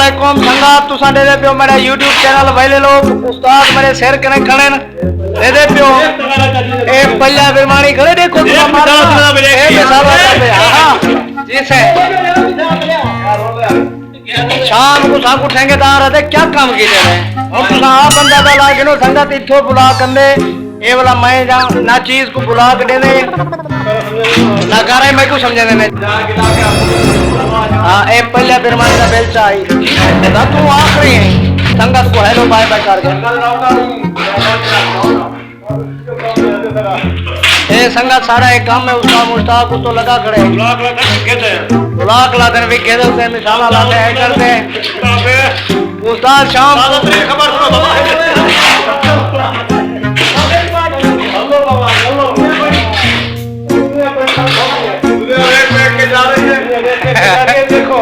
वालेकुम संगात तुसा दे दे पियो मेरा YouTube चैनल वाले लोग उस्ताद मेरे सिर कने खड़े न दे दे पियो ए पल्ला बिरमानी खड़े देखो तुसा मारा ए मिसाला पे हां जी से शाम को साकू ठेकेदार है क्या काम की दे रहे और तुसा आ बंदा दा लाके नो संगत इथो बुला कंदे ए वाला मैं जा ना चीज को बुला के दे दे ना करे मैं को समझे ने हां ए पहले बिरमानी का बेलचा आई ना तू आखरी है संगत को हेलो बाय बाय कर दे ए संगत सारा एक काम है उसका मुस्ताक को तो लगा खड़े बुलाक ला देन भी कह दे मिसाला लाते है करते उस्ताद शाम खबर सुनो बाबा देखो